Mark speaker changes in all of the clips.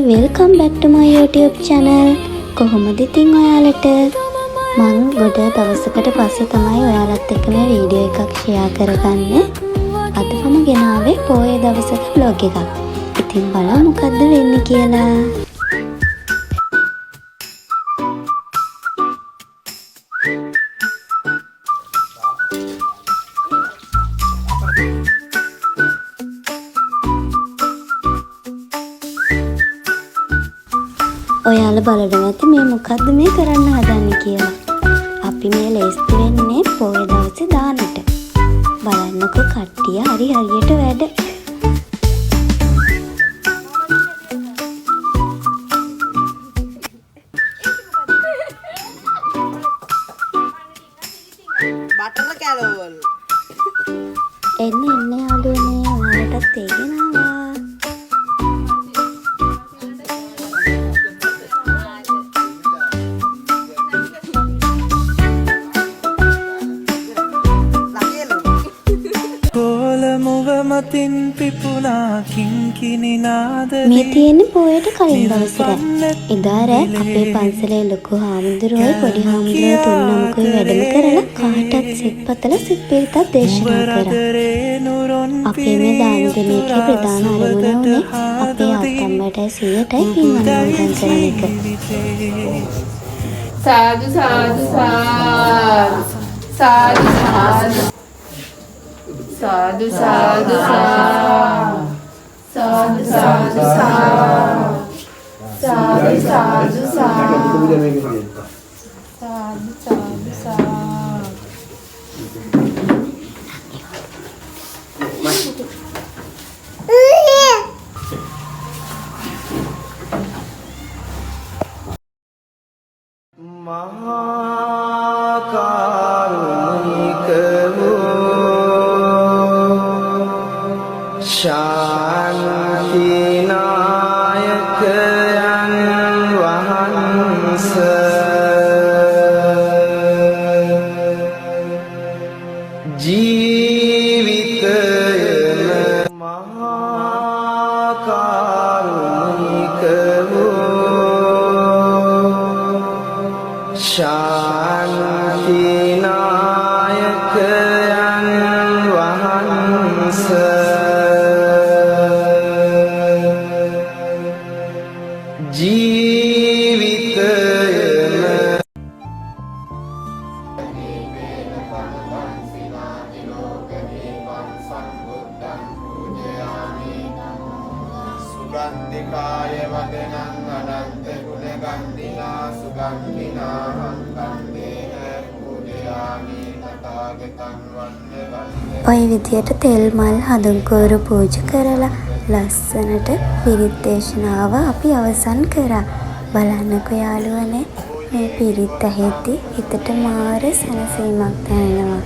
Speaker 1: welcome back to my YouTube channel. කොහොමද ඉතින් ඔයාලට මං ගොඩ දවසකට පස්සේ තමයි ඔයාලත් එක්ක මේ වීඩියෝ එකක් ෂෙයා කරගන්නේ. අද මම ගෙනාවේ පොයේ දවසක vlog එකක්. ඉතින් බලමු මොකද්ද වෙන්නේ කියලා. ඔයාලා බලන්න ඇති මේ මොකද්ද මේ කරන්න හදන්නේ කියලා. අපි මේ ලේස්ති වෙන්නේ පොයේ දවසේ දාන්නට. බලන්නකෝ කට්ටිය හරියට වැඩ.
Speaker 2: බටර් කැලවල්.
Speaker 1: එන්න යාළුවනේ ඔයාලටත් තේගෙනවා.
Speaker 3: මතින් පිපුණා කිංකිණි නාද
Speaker 1: මේ තියෙන්නේ පොයට කලින් දවසේ. එදා රෑ අපේ පන්සලේ ලොකු හාමුදුරුවෝ පොඩි හාමුදුරුවෝ තුන්නමකුයි වැඩම කරලා කාටත් සිත්පතල සිත්පිරිතක් දේශනා කරා. අපේ මේ දාන දෙන එකේ ප්‍රධාන අරමුණ උනේ අපේ අත්තම්මටයි සීයටයි පින් අනුමෝදන් කරන එක.
Speaker 2: සාදු සාදු සාදු සාදු සාදු sadhu sadhu sadhu sadhu sadhu sadhu
Speaker 3: शांति नायकयन वहंस जीवितयन महाकारुणिक शांति नायकयन वहंस
Speaker 4: සුගන්ධිකාය වදනං අනන්ත ගුණ ගන්ධිනා සුගන්ධිනා හංගන්දේන පූජයාමි තථාගතං වන්දේ.
Speaker 1: ඔය විදියට තෙල් මල් හඳුන් කෝරු පූජා කරලා ලස්සනට පිරිත් දේශනාව අපි අවසන් කරා. බලන්නකෝ යාළුවනේ මේ පිරිත් ඇහෙද්දි හිතට මාර සැනසීමක් දැනෙනවා.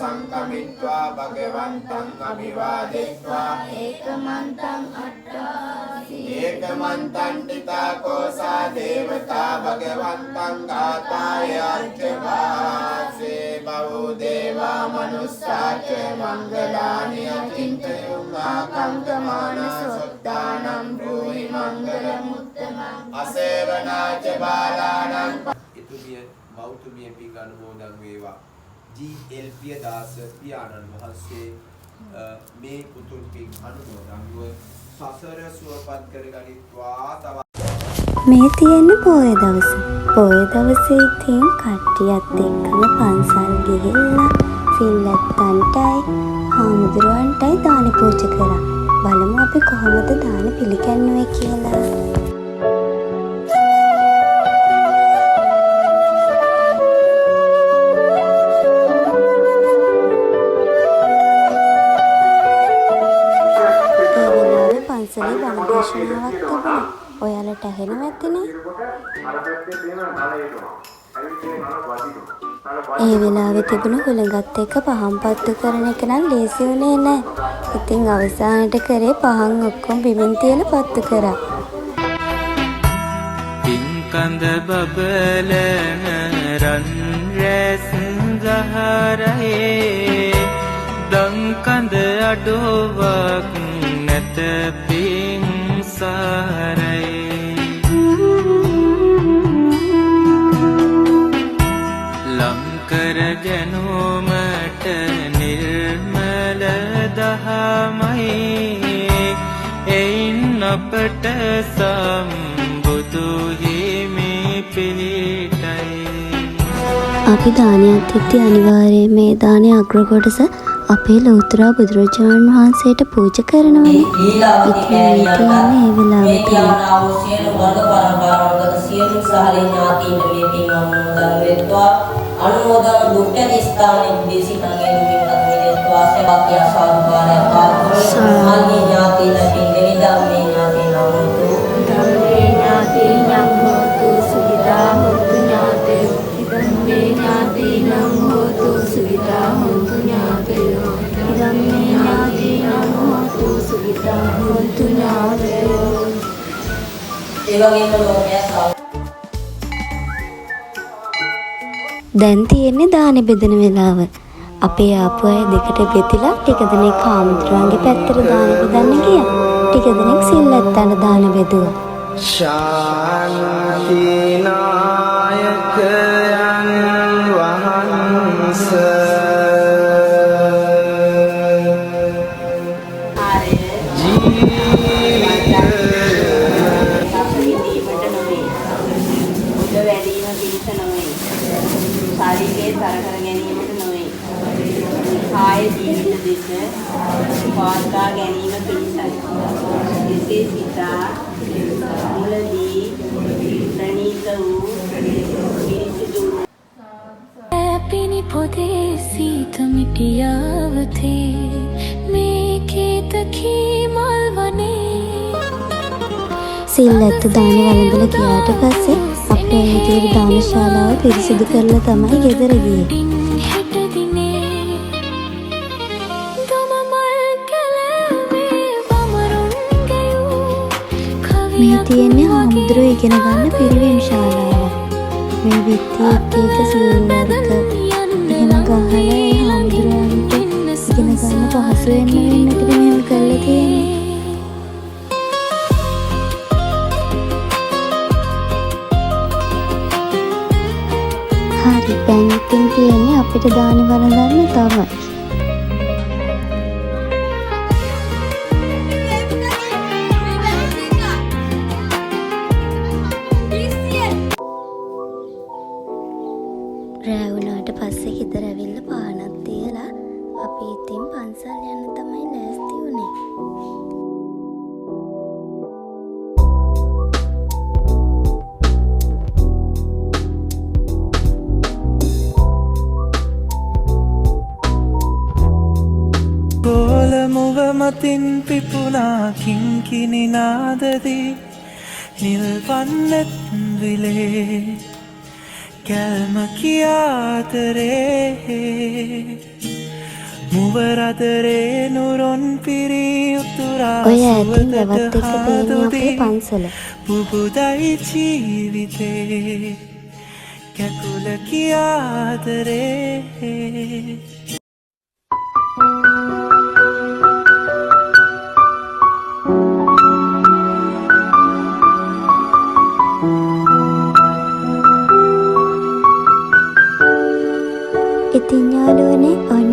Speaker 4: සංකමිත්වා භගවන්තං අභිවාදෙත්වා
Speaker 2: ඒකමන්තං අට්ඨාසි
Speaker 4: ඒකමන්තං තිතාකෝසා දේවතා භගවන්තං ගාතාය අච්චවාසේ බහු දේවා මනුස්සාච මංගලානි අචින්තයං ආකංකමාන සොත්තානම් භූහි මංගල මුත්තමං අසේවනාච බාලානං
Speaker 5: ඉතුමිය මෞතුමිය පින් අනුමෝදන් වේවා. GLP දාස පියාණන් වහන්සේ මේ උතුම් පින් අනුමෝදන්ව සසර සුවපත් කරගනිත්වා. තව
Speaker 1: මේ තියෙන්නේ පොයේ දවසේ. පොයේ දවසේ ඉතින් කට්ටියත් එක්කම පන්සල් ගිහිල්ලා සිල්ලත්තන්ටයි හාමුදුරුවන්ටයි දාන පූජා කරා. බලමු අපි කොහොමද දාන පිළිගන්නුවේ කියලා. පන්සලේ බණ දේශනාවක් තිබුණා. ඔයාලට ඇහෙනව ඇතිනේ. ඒ වෙලාවේ තිබුණ හුළඟත් එක්ක පහන් පත්තු කරන එක නම් ලේසි වුණේ නැහැ. ඉතින් අවසානට කරේ පහන් ඔක්කොම බිමින් තියලා පත්තු කරා.
Speaker 3: පින්කඳ බබලන රන් රැස් ගහරේ දංකඳ අඩුවක් නැත පින් සාරේ අපට සම්බුදු හිමි පිහිටයි.
Speaker 1: අපි දානයක් දෙද්දී අනිවාර්යයෙන් මේ දානයේ අග්‍ර කොටස අපේ ලෞතර බුදුරජාණන් වහන්සේට පූජා කරනවානේ. ඉතින් මේ වෙලාවට
Speaker 6: අනුමෝදන දුක්ඛ ස්ථානයේ දේශිකාගේ දුකින් සේවාක්‍ය සාදුකාරය පාත්‍රාගේ ඥාතින පින්දෙනි ධම්මේ ඥාතින හොතු
Speaker 2: ධම්මේ ඥාතිනම් හෝතු සුඛිතා හොන්තු ඥාතයෝ ධම්මේ ඥාතිනම් හෝතු සුඛිතා හොන්තු ඥාතයෝ ධම්මේ ඥාතිනම් හෝතු සුඛිතා හොන්තු ඥාතයෝ.
Speaker 6: ඒ වගේම ලෝකයේ
Speaker 1: දැන් තියෙන්නේ දානෙ බෙදෙන වෙලාව. අපේ ආපු අය දෙකට බෙදලා ටික දෙනෙක් හාමුදුරුවන්ගේ පැත්තට දානෙ බෙදන්න ගියා. ටික දෙනෙක් සිල්ලත්තට දානෙ බෙදුවා.
Speaker 3: ශාන්ති නායකයන් වහන්සේ
Speaker 6: ශාරීරික තර කර ගැනීමට නොවේ. කාය ජීවිත දෙස පාත්‍රා ගැනීම පිණිසයි. එසේ සිතා මුලදී ප්‍රණීත වූ පිරිසිදු
Speaker 7: පිනි පොදේ සීත මිටියාවතේ මේ කීතකී මල් වනේ.
Speaker 1: සිල්ලත්ත දානෙ වළඳලා ගියාට පස්සේ අපේ විදියට දානශාලාව පිරිසිදු කරලා තමයි ගෙදර ගියේ. මේ තියෙන්නේ හාමුදුරුවෝ ඉගෙන ගන්න පිරිවෙන් ශාලාවක්. මේ විත්ති එක්ක සියලු වර්ග එහෙම ගහලා ඒ හාමුදුරුවන්ට ඉගෙන ගන්න පහසු වෙන්න මෙහෙම කරලා තියෙන්නේ. හරි දැන් ඉතින් තියෙන්නේ අපිට දාන වළඳන්න තමයි. රෑ වුණාට පස්සේ ගෙදර ඇවිල්ලා පානක් තියලා අපි ඉතින් පන්සල් යන්න තමයි ලෑස්ති වුනේ.
Speaker 3: ගෝලමුව මතින් පිපුණා කිංකිණි නාදදී නිල්වන්නෙත් විලේ කැල්ම කියාතරේ මුවරදරේ නුරොන් පිරී උතුරා
Speaker 1: ඔය ඇතින් වැවත් එක්ක තියෙන්නේ අපේ පන්සල.
Speaker 3: පුබුදයි ජීවිතේ කැකුල කියාතරේ. ඉතින් යාළුවනේ ඔන්න